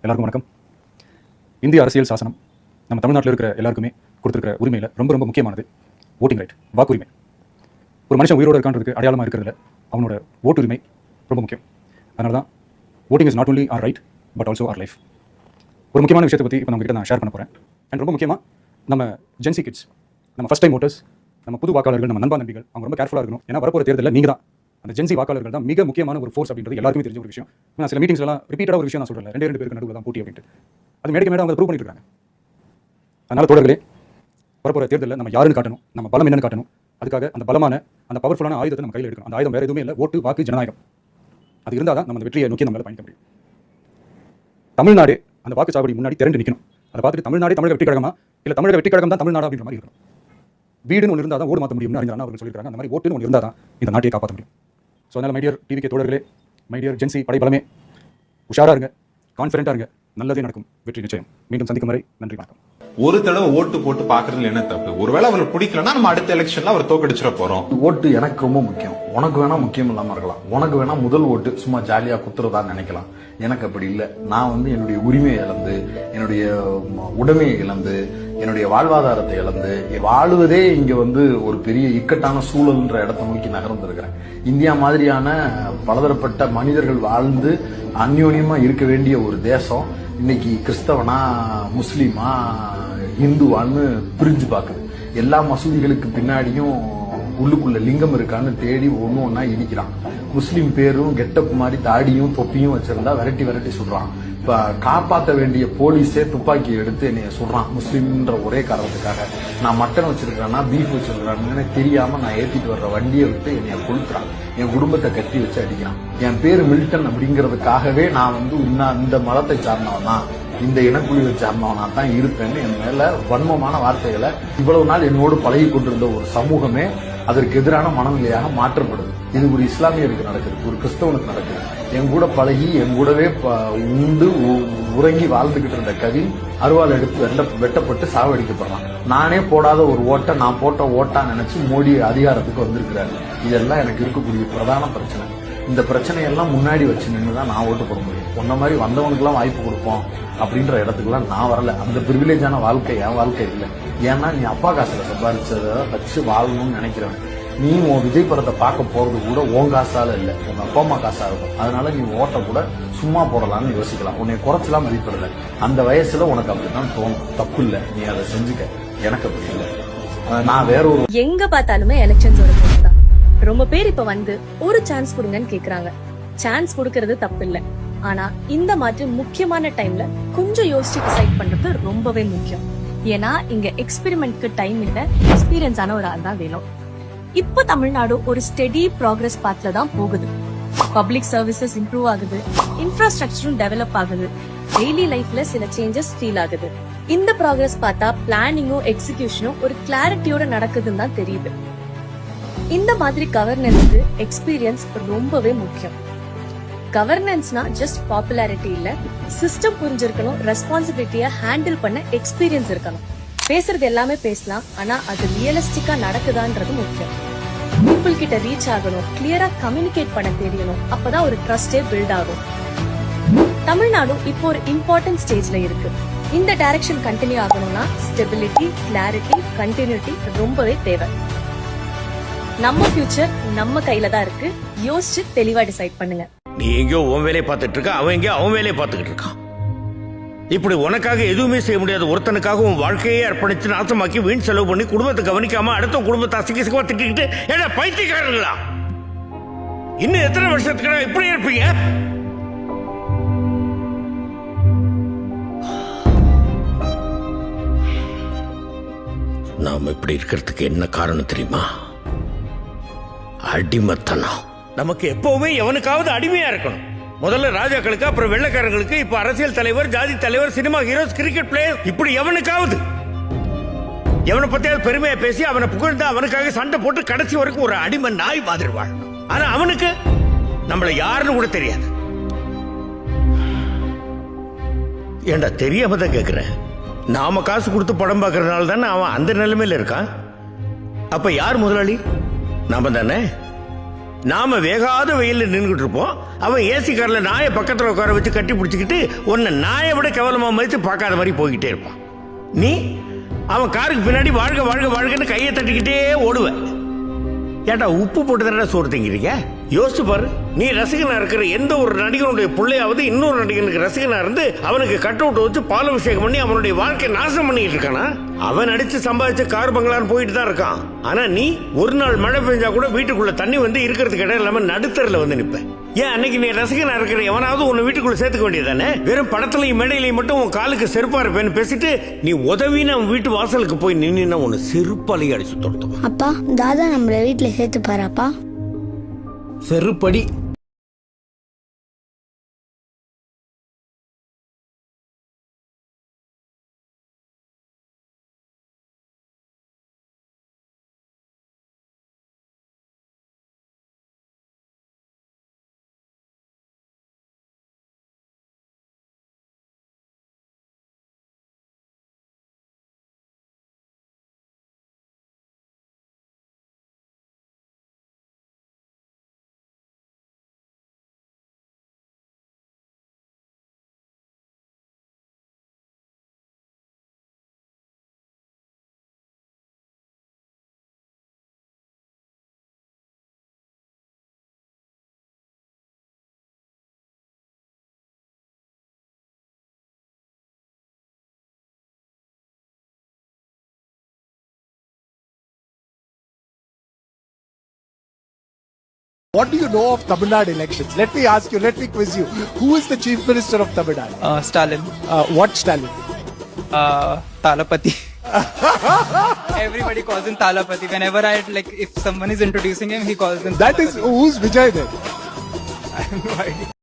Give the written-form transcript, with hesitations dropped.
எல்லாருக்கும் வணக்கம். இந்திய அரசியல் சாசனம் நம்ம தமிழ்நாட்டில் இருக்கிற எல்லாருக்குமே கொடுத்துருக்கிற உரிமையில் ரொம்ப ரொம்ப முக்கியமானது ஓட்டிங் ரைட், வாக்குரிமை. ஒரு மனுஷன் உயிரோடு இருக்கான்றதுக்கு அடையாளமாக இருக்கிறதுல அவனோட ஓட்டுரிமை ரொம்ப முக்கியம். அதனால தான் voting is not only our right but also our life. ஒரு முக்கியமான விஷயத்தை பற்றி இப்போ நம்மகிட்ட நான் ஷேர் பண்ண போகிறேன். அண்ட் ரொம்ப முக்கியமாக நம்ம ஜென்சி கிட்ஸ், நம்ம ஃபஸ்ட் டைம் ஓட்டர்ஸ், நம்ம புது வாக்காளர்கள், நம்ம நண்பா நம்பிகள், அவங்க ரொம்ப கேர்ஃபுல்லாக இருக்கணும். ஏன்னா வரப்போகிற தேர்தலில் நீங்கள் தான் அந்த ஜென்சி வாக்காளர்கள் தான் மிக முக்கியமான ஒரு ஃபோர்ஸ் அப்படின்றது எல்லாருக்குமே தெரிஞ்ச ஒரு விஷயம். நான் சில மீட்டிங்ஸ்லாம் ரிப்பீட்டாக ஒரு விஷயம் நான் சொல்கிறேன், ரெண்டு பேருக்கு நடுவில் தான் போட்டி அப்படின்ட்டு. அது மேடைக்கு மேடம் அவங்க ப்ரூவ் பண்ணிட்டு இருக்காங்க. அதனால் தோழர்களே, வரப்போகிற தேர்தலில் நம்ம யாருன்னு காட்டணும், நம்ம பலம் என்னன்னு காட்டணும். அதுக்காக அந்த பலமான, அந்த பவர்ஃபுல்லான ஆயுதத்தை நம்ம கையில் எடுக்கணும். அந்த ஆயுதம் வேறு எதுவுமே இல்லை, ஓட்டு, வாக்கு, ஜனநாயகம். அது இருந்தால் தான் நம்ம அந்த வெற்றியை நோக்கி நம்மளால் பயணிக்க முடியும். தமிழ்நாடு அந்த வாக்குச்சாவடி முன்னாடி திரண்டு நிற்கணும். அதை பார்த்துட்டு தமிழ்நாடு தமிழக வெற்றி கழகமா இல்லை தமிழக வெற்றி கழகம் தான் தமிழ்நாடு அப்படின்ற மாதிரி இருக்கணும். வீடுன்னு ஒன்று இருந்தால் தான் ஓடு மாற்ற முடியும்னு அறிஞர் அவர்கள் சொல்லியிருக்காங்க. அந்த மாதிரி ஓட்டுன்னு ஒன்று இருந்தால் தான் இந்த நாட்டையை காப்பாற்ற முடியும். ஸோ அதனால் மைடியர் டிவிகே தோழர்களே, மைடியர் ஜென்சி படைபலமே, உஷாராக இருங்க, கான்ஃபிடென்ட்டாக இருங்க, நல்லதே நடக்கும், வெற்றி நிச்சயம். மீண்டும் சந்திக்கும் வரை நன்றி, வணக்கம். ஒரு தடவை ஓட்டு போட்டு பாக்குறதுல என்ன தப்பு? ஒருவேளை அவருக்கு பிடிக்கலன்னா நம்ம அடுத்த எலெக்ஷன்ல அவர் தோக்கடிச்சிட போறோம். ஓட்டு எனக்கு ரொம்ப முக்கியம். உனக்கு வேணா முக்கியம் இல்லாம இருக்கலாம். உனக்கு வேணா முதல் ஓட்டு சும்மா ஜாலியா குத்துறதா நினைக்கலாம். எனக்கு அப்படி இல்லை. நான் என்னுடைய உரிமையை இழந்து, என்னுடைய உடைமையை இழந்து, என்னுடைய வாழ்வாதாரத்தை இழந்து வாழுவதே இங்க ஒரு பெரிய இக்கட்டான சூழல்ன்ற இடத்தை நோக்கி நகர்ந்திருக்கிறேன். இந்தியா மாதிரியான பலதரப்பட்ட மனிதர்கள் வாழ்ந்து அந்யோன்யமா இருக்க வேண்டிய ஒரு தேசம் இன்னைக்கு கிறிஸ்தவனா, முஸ்லீமா, இந்துவான்னு பிரிஞ்சு பாக்குது. எல்லா மசூதிகளுக்கு பின்னாடியும் உள்ளுக்குள்ள லிங்கம் இருக்கான்னு தேடி ஒண்ணு ஒன்னா இடிக்கிறான். முஸ்லீம் பேரும் கெட்டப் மாதிரி தாடியும் தொப்பியும் வச்சிருந்தா விரட்டி சொல்றான். இப்ப காப்பாற்ற வேண்டிய போலீஸே துப்பாக்கி எடுத்து என்னைய சொல்றான் முஸ்லீம்ன்ற ஒரே காரணத்துக்காக. நான் மட்டன் வச்சிருக்கிறேன்னா பீஃப் வச்சிருக்கிறான்னு தெரியாம நான் ஏத்திட்டு வர்ற வண்டியை விட்டு என்னைய கொளுத்துறான். என் குடும்பத்தை கட்டி வச்சு அடிக்கிறான். என் பேரு மில்டன் அப்படிங்கறதுக்காகவே நான் இந்த மதத்தை சார்ந்தவன் தான், இந்த இனக்குழுவை சார்ந்தவனா தான் இருப்பேன்னு என் மேல வன்மமான வார்த்தைகளை இவ்வளவு நாள் என்னோடு பழகி கொண்டிருந்த ஒரு சமூகமே அதற்கு எதிரான மனநிலையாக மாற்றப்படுது. இது ஒரு இஸ்லாமியருக்கு நடக்குது, ஒரு கிறிஸ்தவனுக்கு நடக்குது. என் கூட பழகி என் கூடவே உண்டு உறங்கி வாழ்ந்துகிட்டு இருந்த கவின் அருவாள் எடுத்து வெட்டப்பட்டு சாவடிக்கப்படுறான். நானே போடாத ஒரு ஓட்டை நான் போட்ட ஓட்டா நினைச்சு மோடி அதிகாரத்துக்கு வந்திருக்கிறாரு. இதெல்லாம் எனக்கு இருக்கக்கூடிய பிரதான பிரச்சனை. இந்த பிரச்சனையெல்லாம் முன்னாடி வச்சு நின்றுதான் நான் ஓட்டு போட முடியும். உன்ன மாதிரி வந்தவனுக்குலாம் வாய்ப்பு கொடுப்போம் அப்படின்ற இடத்துக்குலாம் நான் வரல. அந்த பிரிவிலேஜான வாழ்க்கை என் வாழ்க்கை இல்லை. ஏன்னா நீ அப்பா காசுல சம்பாதிச்சதை வச்சு வாழணும்னு நினைக்கிறவன். நீ உன் விஜய் படத்தை பார்க்க போறது கூட உன் காசால இல்ல, உங்க அப்பா அம்மா காசா இருக்கும். அதனால நீ ஓட்ட கூட சும்மா போடலாம்னு யோசிக்கலாம். உன்னை குறைச்சலாம் மதிப்பிடல. அந்த வயசுல உனக்கு அப்படித்தான் தோணும். தப்பு இல்ல, நீ அதை செஞ்சுக்க. எனக்கு அப்படி இல்லை. நான் வேற ஒரு எங்க பார்த்தாலுமே எலெக்ஷன்ஸோட போது தான். ரொம்ப பேர் இப்ப ஒரு சான்ஸ் கொடுங்கன்னு கேக்குறாங்க. சான்ஸ் கொடுக்கறது தப்பு இல்ல. ஆனா இந்த மாதிரி முக்கியமான டைம்ல கொஞ்சம் யோசிச்சு டிசைட் பண்றது ரொம்பவே முக்கியம். ஏன்னா இங்க எக்ஸ்பெரிமெண்ட்க்கு டைம் இல்ல, எக்ஸ்பீரியன்ஸ் ஆன ஒரு ஆள் தான் வேணும். இப்ப தமிழ்நாடு ஒரு ஸ்டெடி ப்ராக்ரஸ் பாத்ல தான் போகுது. பப்ளிக் சர்வீசஸ் இம்ப்ரூவ் ஆகுது, இன்ஃப்ராஸ்ட்ரக்சரும் டெவலப் ஆகுது, டெய்லி லைஃப்ல சில சேஞ்சஸ் ஃபீல் ஆகுது. இந்த ப்ராக்ரஸ் பார்த்தா பிளானிங்கும் எக்ஸிகியூஷனும் ஒரு கிளாரிட்டியோட நடக்குதுன்னு தான் தெரியுது. இந்த மாதிரி கவர்னன்ஸ்க்கு எக்ஸ்பீரியன்ஸ் ரொம்பவே முக்கியம். கவர்னன்ஸ்னா ஜஸ்ட் பாப்புலாரிட்டி இல்ல, சிஸ்டம் புரிஞ்சிருக்கணும், ரெஸ்பான்சிபிலிட்டிய ஹேண்டில் பண்ண எக்ஸ்பீரியன்ஸ் இருக்கணும். பேசுறது எல்லாமே பேசலாம், ஆனா அது ரியலிஸ்டிக்கா நடக்குதான்றது முக்கியம். பீப்புள் கிட்ட ரீச் ஆகணும், கிளியரா கம்யூனிகேட் பண்ண தெரியணும். அப்பதான் ஒரு ட்ரஸ்டே பில்ட் ஆகும். தமிழ்நாடு இப்போ ஒரு இம்பார்ட்டன்ட் ஸ்டேஜ்ல இருக்கு. இந்த டைரக்ஷன் கண்டினியூ ஆகணும்னா ஸ்டெபிலிட்டி, கிளாரிட்டி, கண்டினியூட்டி ரொம்பவே தேவை. நம்ம ஃபியூச்சர் நம்ம கையில தான் இருக்கு. யோசிச்சு தெளிவா டிசைட் பண்ணுங்க. நீ எங்கேயோ உன் வேலையை பார்த்துட்டு இருக்க, அவன் எங்கேயோ அவன் வேலையை பார்த்துக்கிட்டு இருக்கான். இப்படி உனக்காக எதுவுமே செய்ய முடியாத ஒருத்தனுக்காக உன் வாழ்க்கையே அர்ப்பணிச்சு நாசமாக்கி வீண் செலவு பண்ணி குடும்பத்தை கவனிக்காம அடுத்த குடும்பத்தை அசிங்கமா திட்டிக்கிட்டு ஏன்னா பைத்தியக்காரங்களா? இன்னும் எத்தனை வருஷத்துக்கு இப்படி இருப்பீங்க? நாம இப்படி இருக்கிறதுக்கு என்ன காரணம் தெரியுமா? அடிமத்தனம். நமக்கு எப்பவுமே எவனுக்காவது அடிமையா இருக்கணும். முதல்ல ராஜாக்களுக்கு, அப்புறம் வெள்ளைக்காரங்களுக்கு, இப்ப அரசியல் தலைவர், ஜாதி தலைவர், சினிமா ஹீரோஸ், கிரிக்கெட் பிளேயர், இப்படி எவனுக்காவது எவனை பத்தியாவது பெருமையா பேசி அவனை புகழ்ந்து அவனுக்காக சண்டை போட்டு கடைசி வரைக்கும் ஒரு அடிமை நாய் மாதிரி வாழணும். ஆனா அவனுக்கு நம்மள யாருன்னு கூட தெரியாது. ஏண்டா தெரியாம தான் கேக்குறேன். நாம காசு கொடுத்து படம் பார்க்கறதுனால தானே அவன் அந்த நிலைமையில இருக்கான். அப்ப யார் முதலாளி? நாம தானே. நாம வேகாத வெயில்ல நின்றுட்டு இருப்போம், அவன் ஏசி கார்ல நாயை பக்கத்துல உட்கார வச்சு கட்டி பிடிச்சிக்கிட்டு உன்னை நாயை விட கேவலமா மதித்து பார்க்காத மாதிரி போய்கிட்டே இருப்பான். நீ அவன் காருக்கு பின்னாடி வாழ்க வாழ்க வாழ்கன்னு கையை தட்டிக்கிட்டே ஓடுவ. ஏட்டா உப்பு போட்டு தானே சோறு திங்கிறீங்க? யோசிச்சு பாரு, நீ ரசிகனா இருக்கிற எந்த ஒரு நடிகனுடைய பிள்ளையாவது இன்னொரு நடிகனுக்கு ரசிகனா இருந்து அவனுக்கு கட் அவுட் வச்சு பாலாபிஷேகம் பண்ணி அவனுடைய வாழ்க்கை நாசம் பண்ணிட்டு இருக்கானா? அவன் நடிச்சு சம்பாதிச்ச கார் பங்களான்னு போயிட்டு தான் இருக்கான். ஆனா நீ ஒரு நாள் மழை பெஞ்சா கூட வீட்டுக்குள்ள தண்ணி வந்து இருக்கிறதுக்கு இடம் இல்லாம நடுத்தரில் வந்து நிப்ப. ஏன் அன்னைக்கு நீ ரசிகனா இருக்கிற எவனாவது உன்னை வீட்டுக்குள்ள சேர்த்துக்க வேண்டியதானே? வெறும் படத்துலையும் மேடையிலையும் மட்டும் உன் காலுக்கு செருப்பா இருப்பேன்னு பேசிட்டு நீ உதவின்னு அவன் வீட்டு வாசலுக்கு போய் நின்னா உன்னை செருப்பாலேயே அடிச்சு துரத்துவான். அப்பா தாதா நம்மள வீட்டுல சேர்த்து பாருப்பா. செருப்படி. What do you know of Tamil Nadu elections? Let me ask you, let me quiz you. Who is the chief minister of Tamil Nadu? Stalin. What Stalin? Talapati. Everybody calls him Talapati. Whenever if someone is introducing him, he calls him That is, who's Vijay then? I have no idea.